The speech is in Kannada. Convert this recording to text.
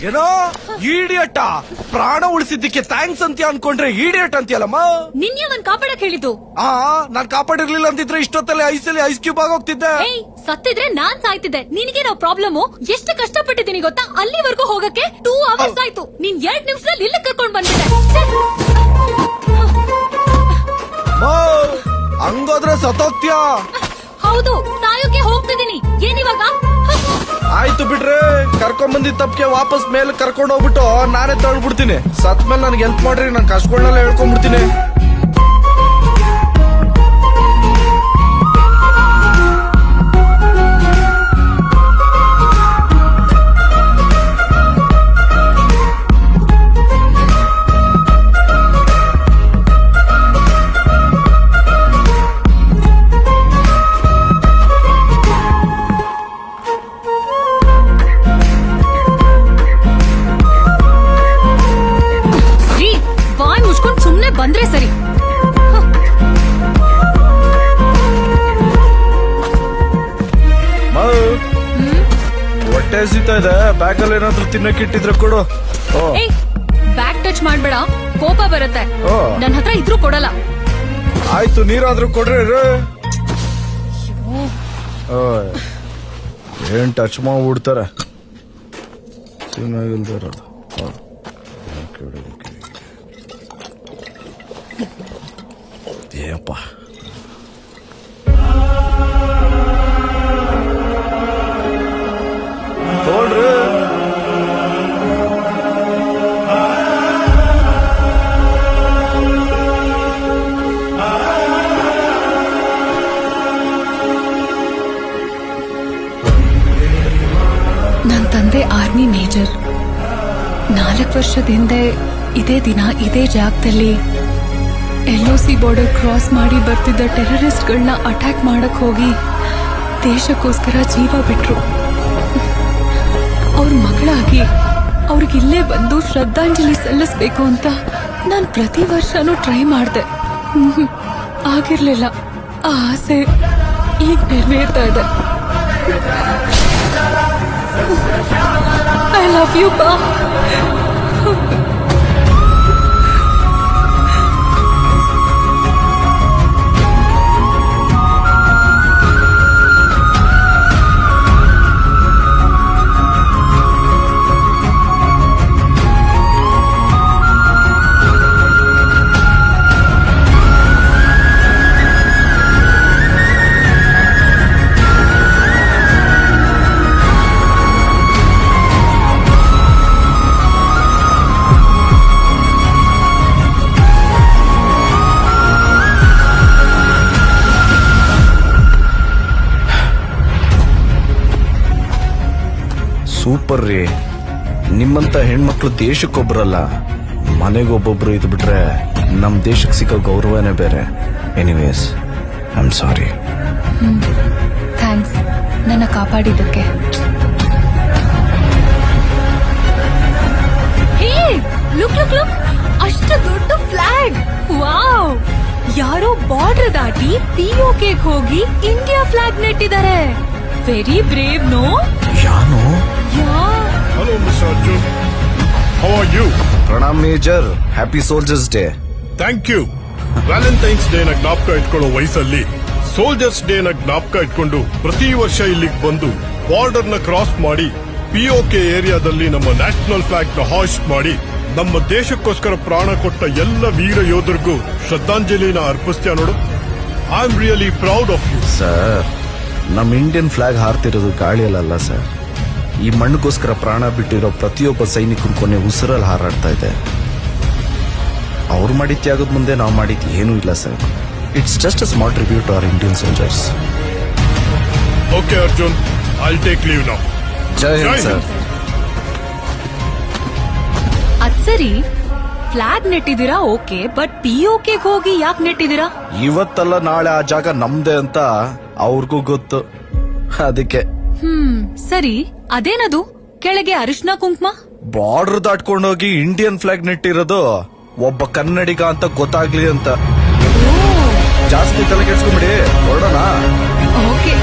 ಏನೋ ಈಡಿಯಟ್ ಪ್ರಾಣ ಉಳಿಸಿದ್ದಕ್ಕೆ ಥ್ಯಾಂಕ್ಸ್ ಅಂತ ಅನ್ಕೊಂಡ್ರೆ ಈಡಿಯಟ್ ಅಂತೀಯಲ್ಲಮ್ಮ. ನಿನ್ನೆ ಅವನ್ ಕಾಪಾಡಕ್ ಹೇಳಿದ್ದು. ನಾನ್ ಕಾಪಾಡಿರ್ಲಿಲ್ಲ ಅಂತಿದ್ರೆ ಇಷ್ಟೊತ್ತಲ್ಲಿ ಐಸ್ ಕ್ಯೂಬ್ ಆಗೋಗ್ತಿದ್ದೆ. ಸತ್ತಿದ್ರೆ ನಾನ್ ಸಾಯ್ತಿದ್ದೆ. ನಿನಗೇನೋ ಪ್ರಾಬ್ಲಮ್. ಎಷ್ಟು ಕಷ್ಟಪಟ್ಟಿದ್ದೀನಿ ಗೊತ್ತಾ? ಅಲ್ಲಿವರೆಗೂ ಹೋಗಕ್ಕೆ 2 hours ಆಯ್ತು. ನೀನ್ 2 ನಿಮಿಷದಲ್ಲಿ ಇಲ್ಲಿ ಕರ್ಕೊಂಡ್ ಬಂದಿದ್ದೆ. ಹಂಗೋದ್ರೆ ಸತ್ತೋಗ್ತೀಯ. ಹೌದು, ಸಾಯೋಕೆ ಹೋಗ್ತಿದ್ದೀನಿ. ಏನಿವಾಗ? ಆಯ್ತು ಬಿಡ್ರೆ, ಕರ್ಕೊಂಡ್ ಬಂದಿದ್ ತಪ್ಪಿಗೆ ವಾಪಸ್ ಮೇಲೆ ಕರ್ಕೊಂಡ್ ಹೋಗ್ಬಿಟ್ಟು ನಾನೇ ತಳ್ಬಿಡ್ತೀನಿ. ಸತ್ ಮೇಲೆ ನನ್ಗೆ ಹೆಲ್ಪ್ ಮಾಡ್ರಿ, ನನ್ ಕಷ್ಟಗಳನ್ನೆಲ್ಲ ಹೇಳ್ಕೊಂಡ್ಬಿಡ್ತೀನಿ. ಬಂದ್ರೆ ಸರಿ. ಹೊಟ್ಟೆ ಹಸಿತಾ ಇದೆ, ಬ್ಯಾಗಲ್ಲಿ ಏನಾದ್ರು ತಿನ್ನಕ್ ಇಟ್ಟಿದ್ರೆ ಕೊಡು. ಬ್ಯಾಗ್ ಟಚ್ ಮಾಡ್ಬೇಡ, ಕೋಪ ಬರುತ್ತೆ. ನನ್ನ ಹತ್ರ ಇದ್ರೂ ಕೊಡಲ್ಲ. ಆಯ್ತು, ನೀರಾದ್ರೂ ಕೊಡ್ರಿ. ಏನ್ ಟಚ್ ಮಾಡ್ಬಿಡ್ತಾರೆ. ಚೆನ್ನಾಗಿಲ್ದಿರೋದು. ಏಪ್ಪ, ತೋಳ್ರಿ. ನನ್ನ ತಂದೆ ಆರ್ಮಿ ಮೇಜರ್. 4 ವರ್ಷದ ಹಿಂದೆ ಇದೇ ದಿನ ಇದೇ ಜಾಗದಲ್ಲಿ LOC ಬಾರ್ಡರ್ ಕ್ರಾಸ್ ಮಾಡಿ ಬರ್ತಿದ್ದ ಟೆರರಿಸ್ಟ್ಗಳನ್ನ ಅಟ್ಯಾಕ್ ಮಾಡಕ್ ಹೋಗಿ ದೇಶಕ್ಕೋಸ್ಕರ ಜೀವ ಬಿಟ್ರು. ಅವ್ರ ಮಗಳಾಗಿ ಅವ್ರಿಗಿಲ್ಲೇ ಬಂದು ಶ್ರದ್ಧಾಂಜಲಿ ಸಲ್ಲಿಸ್ಬೇಕು ಅಂತ ನಾನು ಪ್ರತಿ ವರ್ಷನೂ ಟ್ರೈ ಮಾಡ್ದೆ. ಆಗಿರ್ಲಿಲ್ಲ. ಆ ಆಸೆ ಈಗ ನೆರವೇರ್ತಾ ಇದೆ. ಐ ಲವ್ ಯು ಬಾ. ಸೂಪರ್ ರೀ. ನಿಮ್ಮಂತ ಹೆಣ್ಮಕ್ಳು ದೇಶಕ್ಕೊಬ್ರಲ್ಲ, ಮನೆಗೊಬ್ಬೊಬ್ರು ಇದ್ ಬಿಟ್ರೆ ನಮ್ ದೇಶಕ್ಕೆ ಸಿಗೋ ಗೌರವನೇ ಬೇರೆ. Anyways, I am sorry. Thanks ನನ್ನ ಕಾಪಾಡಿದ್ದಕ್ಕೆ. ಹೇ, ಲುಕ್ ಲುಕ್ ಲುಕ್, ಅಷ್ಟು ದೊಡ್ಡ ಫ್ಲಾಗ್. ವಾವ್! ಯಾರೋ ಬಾರ್ಡರ್ ದಾಟಿ POK ಹೋಗಿ ಇಂಡಿಯಾ ಫ್ಲಾಗ್ ನೆಟ್ಟಿದ್ದಾರೆ. Very brave, no? ಯಾನು? Hello, Mr. Arjun. How are you? Pranam Major. Happy Soldiers Day. Thank you. Valentine's day ನ ಜ್ಞಾಪಕ ಇಟ್ಕೊಳ್ಳೋ ವಯಸ್ಸಲ್ಲಿ ಸೋಲ್ಜರ್ಸ್ ಡೇ ನ ಜ್ಞಾಪಕ ಇಟ್ಕೊಂಡು ಪ್ರತಿ ವರ್ಷ ಇಲ್ಲಿಗೆ ಬಂದು ಬಾರ್ಡರ್ ನ ಕ್ರಾಸ್ ಮಾಡಿ POK ಏರಿಯಾದಲ್ಲಿ ನಮ್ಮ ನ್ಯಾಷನಲ್ ಫ್ಲಾಗ್ ನ ಹಾಸ್ಟ್ ಮಾಡಿ ನಮ್ಮ ದೇಶಕ್ಕೋಸ್ಕರ ಪ್ರಾಣ ಕೊಟ್ಟ ಎಲ್ಲ ವೀರ ಯೋಧರಿಗೂ ಶ್ರದ್ಧಾಂಜಲಿನ ಅರ್ಪಿಸ್ತೀಯ ನೋಡು. I am really proud of you. Sir, ನಮ್ ಇಂಡಿಯನ್ ಫ್ಲಾಗ್ ಹಾರ್ತಿರೋದು ಗಾಳಿಯಲ್ಲ ಸರ್. ಈ ಮಣ್ಣಿಗೋಸ್ಕರ ಪ್ರಾಣ ಬಿಟ್ಟಿರೋ ಪ್ರತಿಯೊಬ್ಬ ಸೈನಿಕನ ಕೊನೆ ಉಸಿರಲ್ಲಿ ಹಾರಾಡ್ತಾ ಇದೆ. ಅವ್ರು ಮಾಡಿದ ತ್ಯಾಗದ ಮುಂದೆ ನಾವು ಮಾಡಿದ್ದು ಏನೂ ಇಲ್ಲ sir. It's just a small tribute to our Indian soldiers. Okay Arjun, I'll take leave now. Jai Hind sir. ಅದ್ ಸರಿ, ಫ್ಲಾಗ್ ನೆಟ್ಟಿದ್ದೀರಾ ಓಕೆ, ಬಟ್ POK ಹೋಗಿ ಯಾಕೆ ನೆಟ್ಟಿದ್ದೀರಾ? ಇವತ್ತಲ್ಲ ನಾಳೆ ಆ ಜಾಗ ನಮ್ದೆ ಅಂತ ಅವ್ರಿಗೂ ಗೊತ್ತು, ಅದಕ್ಕೆ. ಸರಿ, ಅದೇನದು ಕೆಳಗೆ ಅರಿಶಿನ ಕುಂಕುಮ? ಬಾರ್ಡರ್ ದಾಟ್ಕೊಂಡೋಗಿ ಇಂಡಿಯನ್ ಫ್ಲಾಗ್ ನೆಟ್ಟಿರೋದು ಒಬ್ಬ ಕನ್ನಡಿಗ ಅಂತ ಗೊತ್ತಾಗ್ಲಿ ಅಂತ. ಜಾಸ್ತಿ ತಲೆ ಕೆಡ್ಸ್ಕೊಂಬಿಡಿ, ಹೊರಡೋಣ. ಓಕೆ.